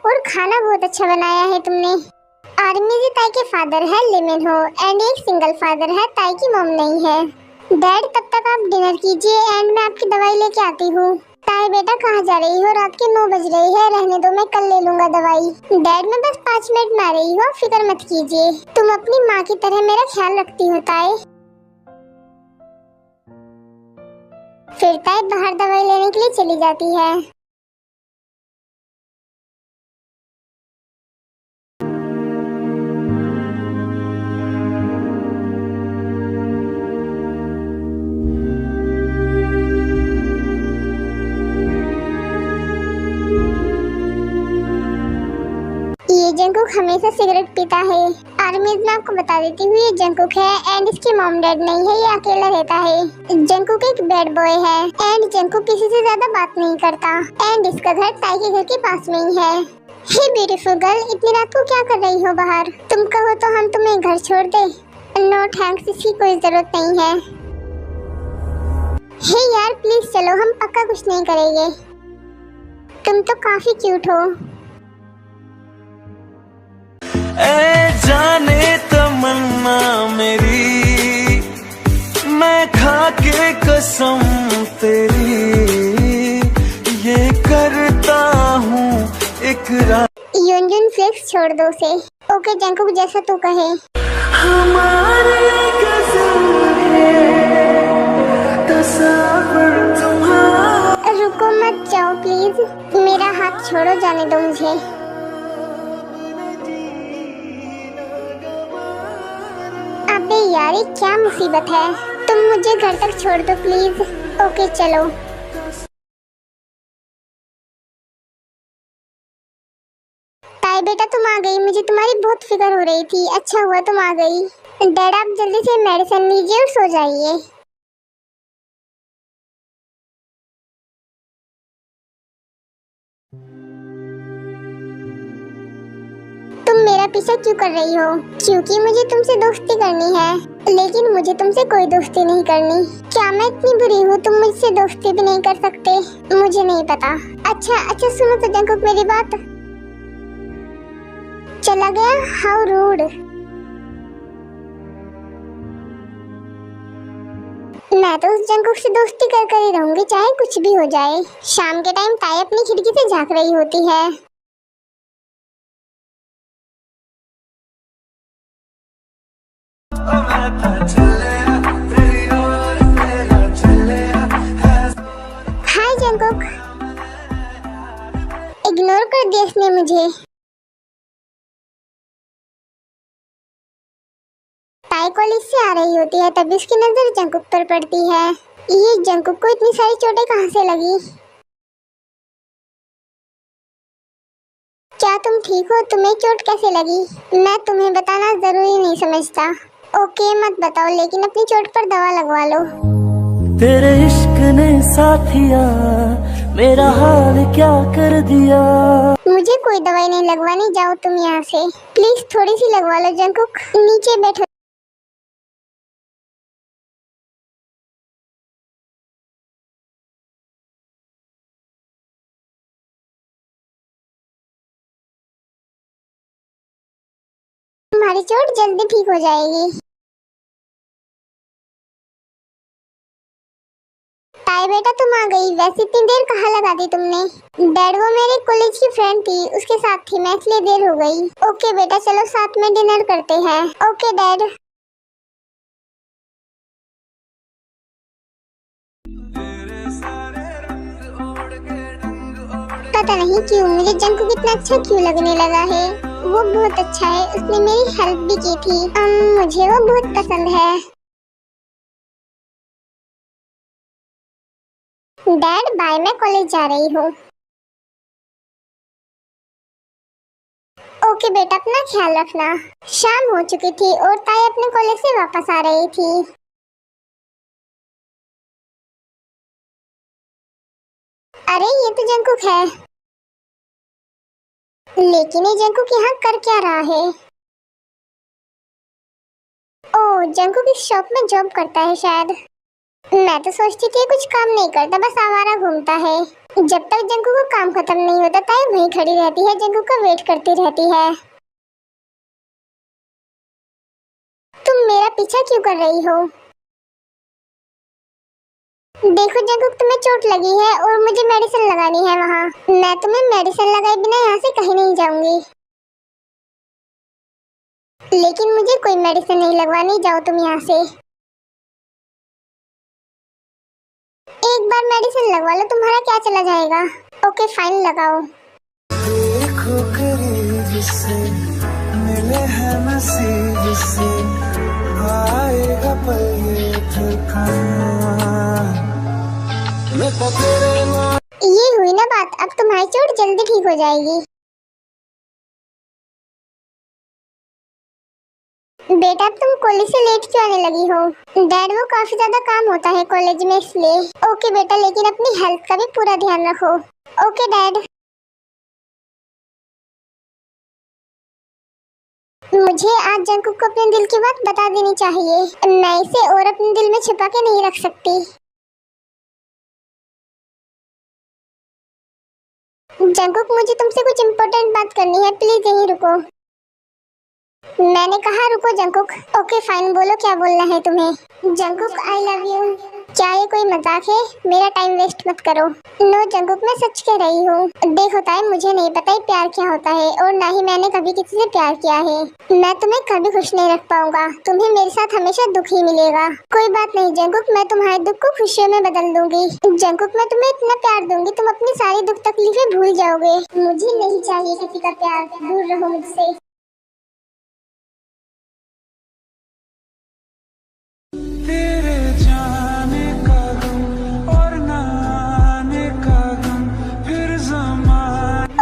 और खाना बहुत अच्छा बनाया है तुमने। आर्मी जी ताई के फादर है लिमिन हो एंड एक सिंगल फादर है, ताई की मॉम नहीं है। डैड तब तक आप डिनर कीजिए एंड मैं आपकी दवाई लेके आती हूँ। ताई बेटा कहाँ जा रही हो? रात के 9 बज रही है, रहने दो मैं कल ले लूंगा दवाई। डैड मैं बस 5 मिनट में आ रही हूँ, फिक्र मत कीजिए। तुम अपनी माँ की तरह मेरा ख्याल रखती हो ताई। फिर ताई बाहर दवाई लेने के लिए चली जाती है। ये जंकुक हमेशा सिगरेट पीता है। आर्मी मैं आपको बता देती हूँ, ये जंकुक है एंड इसकी मॉम डैड नहीं है, ये अकेला रहता है। जंकुक एक बैड बॉय है एंड जंकुक किसी से ज्यादा बात नहीं करता एंड इसका घर ताई के घर के पास में ही है। हे ब्यूटीफुल गर्ल, इतनी रात को क्या कर रही हो बाहर? तुम कहो तो हम तुम्हें घर छोड़ दे? नो थैंक्स, इसकी कोई जरूरत नहीं है। हे यार प्लीज चलो, हम पक्का कुछ नहीं करेंगे। तुम तो काफी क्यूट हो। ऐ जाने तमन्ना मेरी, मैं खा के कसम तेरी ये करता हूँ इकरार। यूनियन फ्लेक्स छोड़ दो उसे। ओके जंकुक, जैसा तू कहे। हमारे कसम है तस्वीर तुम्हारा। रुको मत जाओ प्लीज, मेरा हाथ छोड़ो, जाने दो मुझे। अबे यार ये क्या मुसीबत है? तुम मुझे घर तक छोड़ दो प्लीज। ओके चलो। ताई बेटा तुम आ गई, मुझे तुम्हारी बहुत फिक्र हो रही थी। अच्छा हुआ तुम आ गई। डैड आप जल्दी से मेडिसिन लीजिए और सो जाइए। तुम मेरा पीछा क्यों कर रही हो? क्योंकि मुझे तुमसे दोस्ती करनी है, लेकिन मुझे तुमसे कोई दोस्ती नहीं करनी। क्या मैं इतनी बुरी हूँ तुम मुझसे दोस्ती भी नहीं कर सकते? मुझे नहीं पता। अच्छा सुनो तो जंकुक मेरी बात। चला गया? How rude. मैं तो उस जंकुक से दोस्ती कर ही रहूंगी, चाहे कुछ भी हो जाए। शाम के टाइम ताई अपनी खिड़की से झांक रही होती है। हाय जंकुक। इग्नोर कर दिया इसने मुझे। ताई कॉलेज से आ रही होती है तभी उसकी नजर जंकुक पर पड़ती है। ये जंकुक को इतनी सारी चोटें कहाँ से लगी? क्या तुम ठीक हो? तुम्हें चोट कैसे लगी? मैं तुम्हें बताना जरूरी नहीं समझता। ओके मत बताओ, लेकिन अपनी चोट पर दवा लगवा लो। तेरे इश्क ने साथिया मेरा हाल क्या कर दिया। मुझे कोई दवाई नहीं लगवानी, जाओ तुम यहाँ से। प्लीज थोड़ी सी लगवा लो जंकुक। नीचे बैठो। तुम्हारी चोट जल्दी ठीक हो जाएगी। ताई बेटा तुम आ गई। वैसे इतनी देर कहाँ लगा दी तुमने? डैड वो मेरे कॉलेज की फ्रेंड थी, उसके साथ थी मैं, इसलिए देर हो गई। ओके बेटा चलो साथ में डिनर करते हैं। Okay dad. पता नहीं क्यों मुझे जंकुक इतना अच्छा क्यों लगने लगा है। वो बहुत अच्छा है, उसने मेरी हेल्प भी की थी। मुझे वो बहुत पसंद है। डैड बाय, मैं कॉलेज जा रही हूँ। ओके बेटा अपना ख्याल रखना। शाम हो चुकी थी और ताई अपने कॉलेज से वापस आ रही थी। अरे ये तो जंकुक है, लेकिन ये जंकुक यहाँ कर क्या रहा है? ओह जंकुक इस शॉप में जॉब करता है शायद। मैं तो सोचती थी कुछ काम नहीं करता, बस आवारा घूमता है। जब तक जंकू को काम खत्म नहीं होता ताई वहीं खड़ी रहती है, जंकू का वेट करती रहती है। तुम मेरा पीछा क्यों कर रही हो? देखो जंकू, तुम्हें चोट लगी है और मुझे मेडिसिन लगानी है वहाँ। मैं तुम्हें मेडिसिन लगाए बिना यहाँ से कहीं नहीं जाऊंगी। लेकिन मुझे कोई मेडिसिन नहीं लगवानी, जाओ तुम यहाँ से। एक बार मेडिसिन लगवा लो, तुम्हारा क्या चला जाएगा। ओके फाइन, लगाओ। देखो करीब से मिले हैं नसीब से, आएगा पल ये ठिकाना। ये हुई ना बात, अब तुम्हारी चोट जल्दी ठीक हो जाएगी। बेटा तुम कॉलेज से लेट क्यों आने लगी हो? डैड वो काफी ज्यादा काम होता है कॉलेज में इसलिए। ओके बेटा, लेकिन अपनी हेल्थ का भी पूरा ध्यान रखो। Okay dad. मुझे आज जंकू को अपने दिल की बात बता देनी चाहिए। मैं इसे और अपने दिल में छिपा के नहीं रख सकती। जंकुक, मुझे तुमसे कुछ इम्पोर्टेंट बात करनी है, प्लीज यहीं रुको। मैंने कहा रुको जंकुक। ओके फाइन, बोलो क्या बोलना है तुम्हें। Jungkook I love you. क्या ये कोई मजाक है? मेरा टाइम वेस्ट मत करो। नो जंकुक, मैं सच कह रही हूँ। देखो ताई, मुझे नहीं पता ही प्यार क्या होता है और ना ही मैंने कभी किसी से प्यार किया है। मैं तुम्हें कभी खुश नहीं रख पाऊंगा, तुम्हें मेरे साथ हमेशा दुख ही मिलेगा। कोई बात नहीं जंकुक, मैं तुम्हारे दुख को खुशियों में बदल दूंगी। जंकुक, मैं तुम्हें इतना प्यार दूंगी तुम अपनी सारी दुख तकलीफें भूल जाओगे। मुझे नहीं चाहिए किसी का प्यार, दूर रहो मुझसे।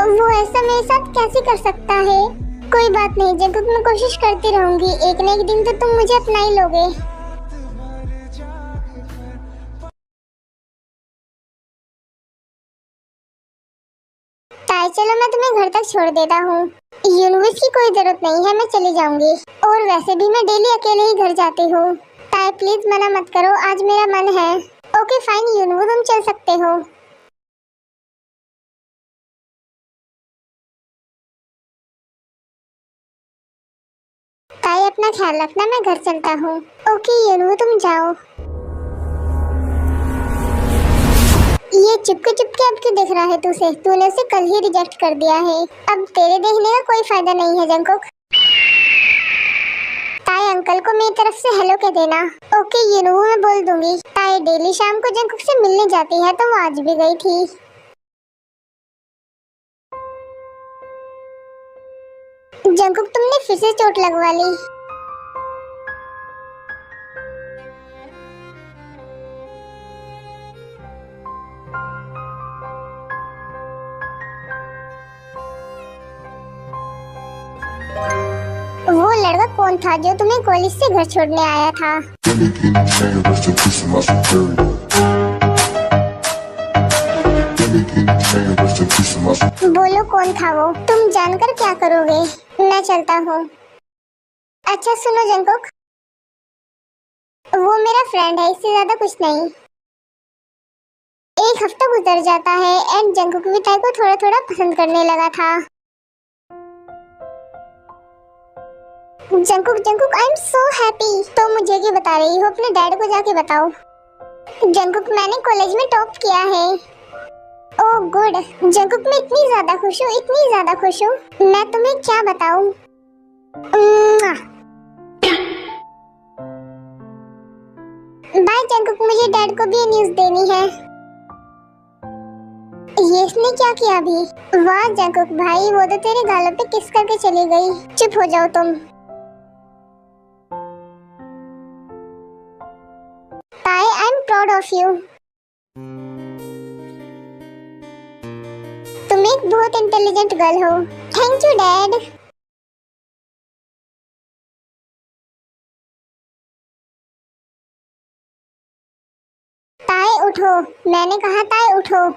वो ऐसा मेरे साथ कैसे कर सकता है? कोई बात नहीं जंकुक, मैं कोशिश करती रहूंगी, एक न एक दिन तो तुम मुझे अपना ही लोगे। ताई चलो, मैं तुम्हें घर तक छोड़ देता हूँ। यूनिवर्स की कोई जरूरत नहीं है, मैं चली जाऊंगी। और वैसे भी मैं डेली अकेले ही घर जाती हूँ। ताई प्लीज मना मत करो, आज मेरा मन है। ओके फाइन यूनिवर्स, तुम चल सकते हो। ताई अपना ख्याल रखना, मैं घर चलता हूँ। ओके यूनू, तुम जाओ। ये चुपके चुपके अब क्यों देख रहा है तुझे? तूने उसे कल ही रिजेक्ट कर दिया है, अब तेरे देखने का कोई फायदा नहीं है जंकुक। ताई अंकल को मेरी तरफ से हेलो कह देना। ओके यूनू, मैं बोल दूंगी। ताई डेली शाम को जंकुक से मिलने जाती है, तो वो आज भी गई थी। जंकुक, तुमने फिर से चोट लगवा ली। वो लड़का कौन था जो तुम्हें कॉलेज से घर छोड़ने आया था? बोलो कौन था वो? तुम जानकर क्या करोगे? मैं चलता हूँ। अच्छा सुनो जंकुक, वो मेरा फ्रेंड है, इससे ज्यादा कुछ नहीं। एक हफ्ता गुजर जाता है एंड जंकुक भी ताई को थोड़ा थोड़ा पसंद करने लगा था। Jungkook Jungkook, I am so happy. तो मुझे क्यों बता रही हो? अपने डैड को जाके बताओ। जंकुक, मैंने कॉलेज में टॉप किया है। Oh good. जंकुक, मैं इतनी ज्यादा खुश हूँ, इतनी ज्यादा खुश हूँ, मैं तुम्हें क्या बताऊँ। बाय जंकुक, मुझे डैड को भी न्यूज़ देनी है। ये इसने क्या किया अभी? वाह जंकुक भाई, वो तो तेरे गालों पे किस करके चली गई। चुप हो जाओ तुम। ताई, I am proud of you. तुम एक बहुत इंटेलिजेंट गर्ल हो। Thank you dad. ताई उठो, मैंने कहा ताई उठो।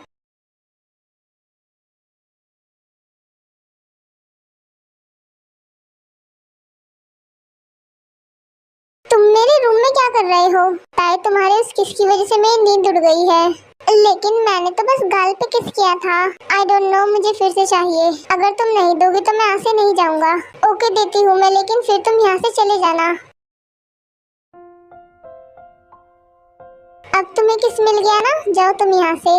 तुम मेरे रूम में क्या कर रहे हो? ताए तुम्हारे उस किस की वजह से मेरी नींद उड़ गई है। लेकिन मैंने तो बस गाल पे किस किया था। आई डोंट नो, मुझे फिर से चाहिए। अगर तुम नहीं दोगे तो मैं यहाँ से नहीं जाऊंगा। ओके देती हूँ मैं, लेकिन फिर तुम यहाँ से चले जाना। अब तुम्हें किस मिल गया ना, जाओ तुम यहाँ से।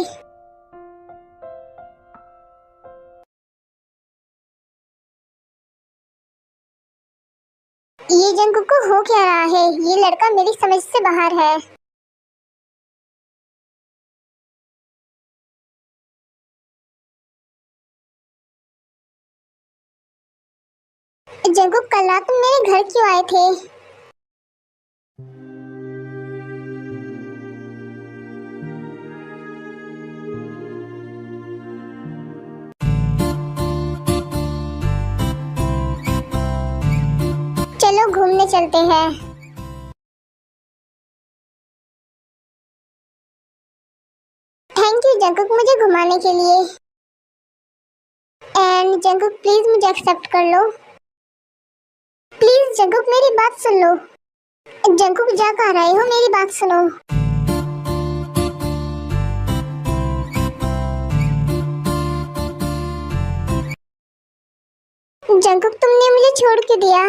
ये जंकुक को हो क्या रहा है? ये लड़का मेरी समझ से बाहर है। जंकुक, कल रात तुम मेरे घर क्यों आए थे? चलो घूमने चलते हैं। थैंक यू जंकुक मुझे घुमाने के लिए। एंड जंकुक प्लीज मुझे एक्सेप्ट कर लो। प्लीज जंकुक मेरी बात सुन लो। जंकुक जा कहाँ रहे हो, मेरी बात सुनो। जंकुक तुमने मुझे छोड़ के दिया।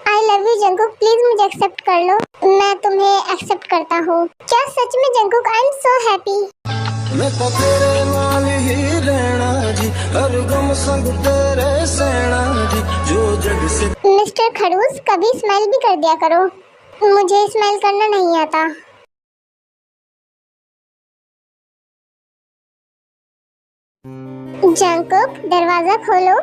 I love you Jungkook, please मुझे एक्सेप्ट कर लो। मैं तुम्हें एक्सेप्ट करता हूँ। क्या सच में Jungkook? I am so happy. मैं तो तेरे नाल ही रहना जी, हर गम संग तेरे सहना जी, जो जग से। मिस्टर खड़ूस, कभी स्माइल भी कर दिया करो। मुझे स्माइल करना नहीं आता। जंकुक दरवाजा खोलो।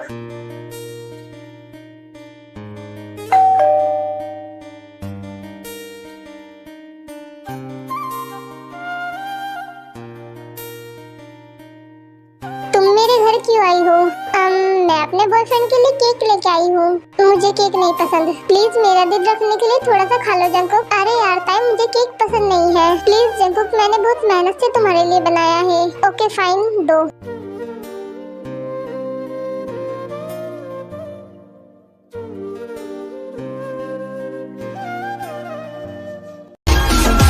तुम मेरे घर क्यों आई हो? मैं अपने बॉयफ्रेंड के लिए केक लेके आई हूँ। मुझे केक नहीं पसंद। प्लीज मेरा दिल रखने के लिए थोड़ा सा खा लो जंकुक। अरे यार ताई, मुझे केक पसंद नहीं है। प्लीज जंकुक, मैंने बहुत मेहनत से तुम्हारे लिए बनाया है। ओके फाइन, दो।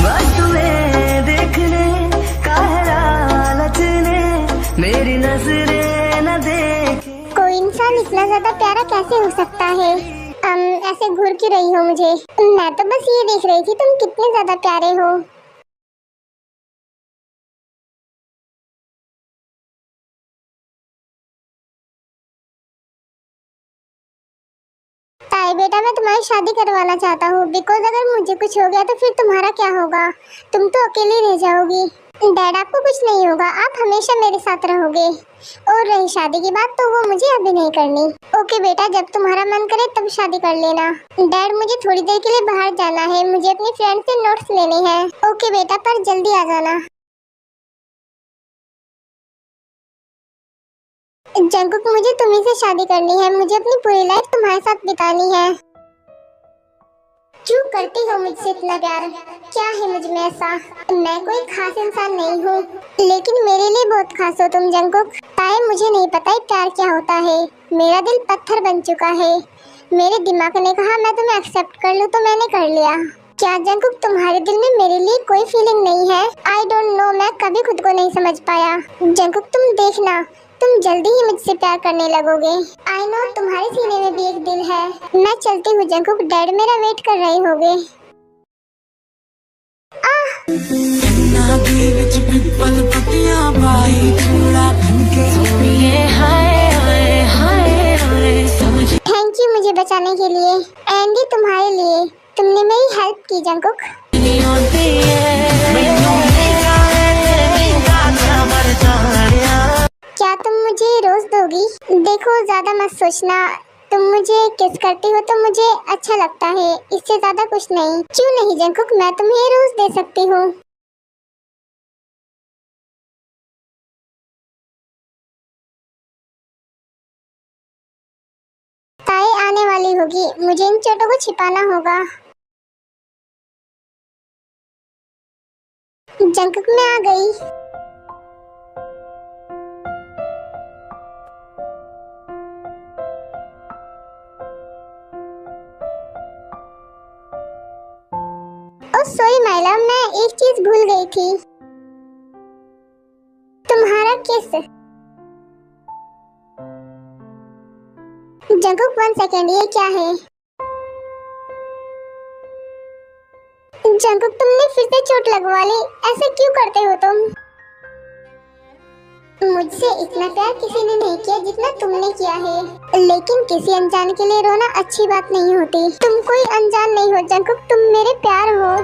बस तुम्हें देखने का है लालच ने, मेरी नजरें न देखे। कोई इंसान इतना ज्यादा प्यारा कैसे हो सकता है? ऐसे घूर क्यों रही हो मुझे? मैं तो बस ये देख रही थी तुम कितने ज्यादा प्यारे हो। ताई बेटा, मैं तुम्हारी शादी करवाना चाहता हूँ। बिकॉज अगर मुझे कुछ हो गया तो फिर तुम्हारा क्या होगा? तुम तो अकेली रह जाओगी। डैड, आपको कुछ नहीं होगा, आप हमेशा मेरे साथ रहोगे। और रही शादी की बात, तो वो मुझे अभी नहीं करनी। ओके बेटा, जब तुम्हारा मन करे तब शादी कर लेना। डैड, मुझे थोड़ी देर के लिए बाहर जाना है। मुझे अपनी फ्रेंड से नोट्स लेने हैं। ओके बेटा, पर जल्दी आ जाना। जंकुक, मुझे तुम्ही से शादी करनी है। मुझे अपनी पूरी लाइफ तुम्हारे साथ बितानी है। क्यों करती हो मुझसे इतना प्यार? क्या है मुझ में ऐसा? मैं कोई खास इंसान नहीं हूँ, लेकिन मेरे लिए बहुत खास हो तुम जंकुक। ताए, मुझे नहीं पता है प्यार क्या होता है। मेरा दिल पत्थर बन चुका है। मेरे दिमाग ने कहा मैं तुम्हें एक्सेप्ट कर लूँ, तो मैंने कर लिया। क्या जंकुक तुम्हारे दिल में मेरे लिए कोई फीलिंग नहीं है? आई डोंट नो, मैं कभी खुद को नहीं समझ पाया। जंकुक तुम देखना, तुम जल्दी ही मुझसे प्यार करने लगोगे। आई नो, तुम्हारे सीने में भी एक दिल है। मैं चलती हूँ जंकुक, डैड मेरा वेट कर रहे होंगे। थैंक यू मुझे बचाने के लिए। एंडी तुम्हारे लिए, तुमने मेरी हेल्प की जंकुक। क्या तुम मुझे रोज दोगी? देखो ज्यादा मत सोचना। तुम मुझे किस करती हो तो मुझे अच्छा लगता है, इससे ज्यादा कुछ नहीं। क्यों नहीं जंकुक, मैं तुम्हें रोज दे सकती हूँ। ताई आने वाली होगी, मुझे इन चोटों को छिपाना होगा। जंकुक मैं आ गई। ओ सॉरी माय लव, मैं एक चीज भूल गई थी। तुम्हारा किस। जंकुक 1 सेकेंड, ये क्या है? जंकुक तुमने फिर से चोट लगवा ली, ऐसे क्यों करते हो तुम? मुझसे इतना प्यार किसी ने नहीं किया जितना तुमने किया है, लेकिन किसी अनजान के लिए रोना अच्छी बात नहीं होती। तुम कोई अनजान नहीं हो जंकुक, तुम मेरे प्यार हो।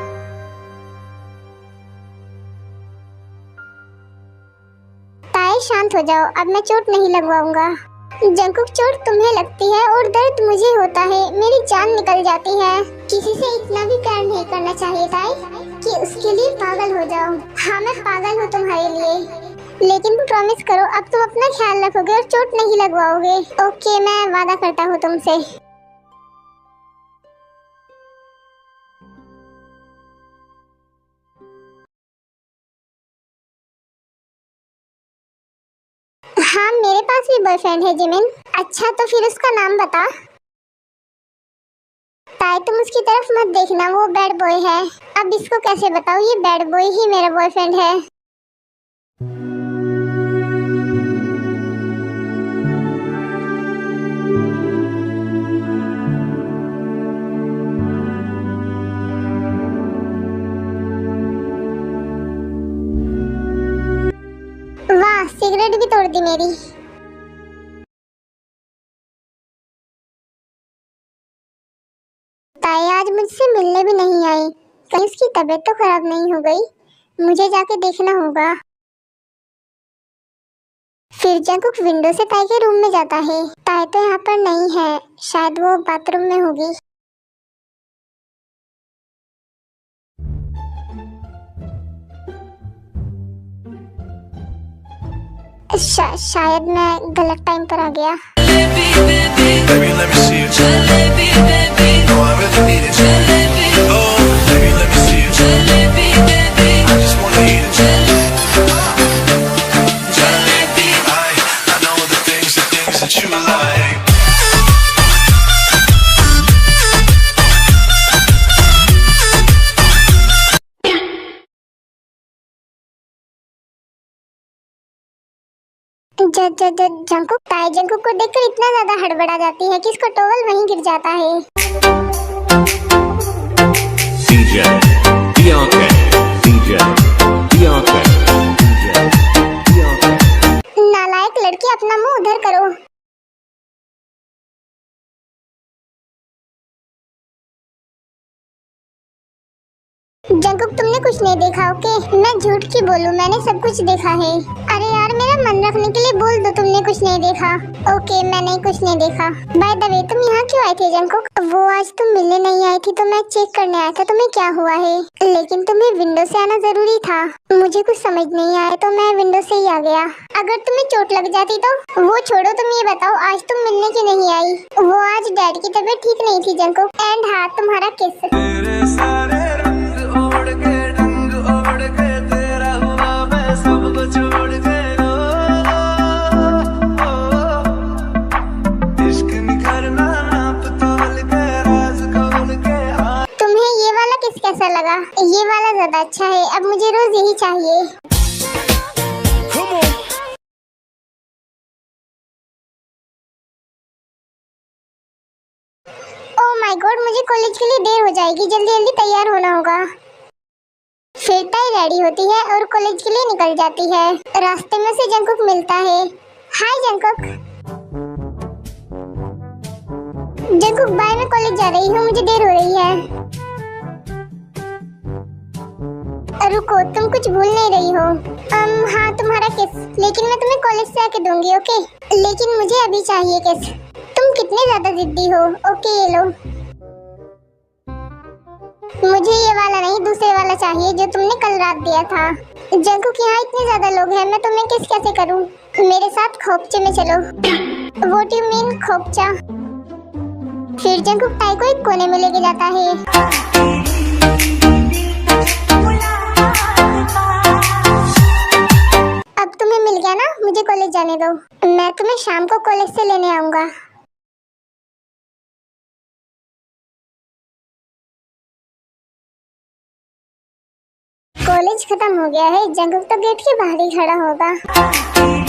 ताए शांत हो जाओ, अब मैं चोट नहीं लगवाऊंगा। जंकुक चोट तुम्हें लगती है और दर्द मुझे होता है, मेरी जान निकल जाती है। किसी से इतना भी प्यार नहीं करना चाहिए ताई कि उसके लिए पागल हो जाओ। हाँ मैं पागल हूँ तुम्हारे लिए, लेकिन प्रॉमिस करो अब तुम अपना ख्याल रखोगे और चोट नहीं लगवाओगे। ओके मैं वादा करता हूँ तुमसे। हाँ मेरे पास भी बॉयफ्रेंड है जिमिन। अच्छा तो फिर उसका नाम बता। ताई तुम उसकी तरफ मत देखना, वो बैड बॉय है। अब इसको कैसे बताऊँ, ये बैड बॉय ही मेरा बॉयफ्रेंड है। वाह सिगरेट भी तोड़ दी मेरी। ताई आज मुझसे मिलने भी नहीं आई, कहीं उसकी तबीयत तो खराब नहीं हो गई। मुझे जाके देखना होगा। फिर जंकुक विंडो से ताई के रूम में जाता है। ताई तो यहाँ पर नहीं है, शायद वो बाथरूम में होगी। शायद मैं गलत टाइम पर आ गया। Baby, let me see you. No, I really need it. Oh, baby, let me see you. I just wanna eat it. I know the things that you like. Jungkook ताई Jungkook को देखकर इतना ज्यादा हड़बड़ा जाती है कि इसका टॉवल वहीं गिर जाता है। DJ, Bianca, DJ, Bianca, DJ, Bianca. नालायक लड़की अपना मुंह उधर करो। जंकुक तुमने कुछ नहीं देखा। ओके मैं झूठ क्यों बोलूं, मैंने सब कुछ देखा है। अरे यार मेरा मन रखने के लिए बोल दो तुमने कुछ नहीं देखा। ओके मैंने कुछ नहीं देखा। बाय द वे तुम यहाँ क्यों आए थे जंकुक? वो आज तुम मिलने नहीं आई थी तो मैं चेक करने आया था तुम्हें क्या हुआ है, लेकिन तुम्हें विंडो से आना जरूरी था। मुझे कुछ समझ नहीं आया तो मैं विंडो से ही आ गया। अगर तुम्हें चोट लग जाती तो? वो छोड़ो, तुम ये बताओ आज तुम मिलने क्यों नहीं आई? वो आज डैड की तबीयत ठीक नहीं थी जंकुक। एंड हाँ तुम्हारा किस। कैसा लगा? ये वाला ज्यादा अच्छा है, अब मुझे रोज यही चाहिए। ओह माय गॉड मुझे कॉलेज के लिए देर हो जाएगी, जल्दी जल्दी तैयार होना होगा। फिर ताई रेडी होती है और कॉलेज के लिए निकल जाती है। रास्ते में से जंकुक मिलता है। हाय जंकुक। जंकुक बाय मैं कॉलेज जा रही हूँ, मुझे देर हो रही है। रुको तुम कुछ भूल नहीं रही हो। हाँ तुम्हारा किस, लेकिन मैं तुम्हें कॉलेज से आके दूंगी। ओके लेकिन मुझे अभी चाहिए किस। तुम कितने ज्यादा जिद्दी हो। ओके ये लो। मुझे ये वाला नहीं दूसरे वाला चाहिए जो तुमने कल रात दिया था। जंकुक यहाँ इतने ज्यादा लोग हैं, मैं तुम्हें किस कैसे करूँ? मेरे साथ खोपचे में चलो। व्हाट यू मीन खोपचा? फिर जंकुक ताई को एक कोने में लेके जाता है। ना, मुझे कॉलेज जाने दो। मैं तुम्हें शाम को कॉलेज से लेने आऊंगा। कॉलेज खत्म हो गया है, जंगकुक तो गेट के बाहर ही खड़ा होगा।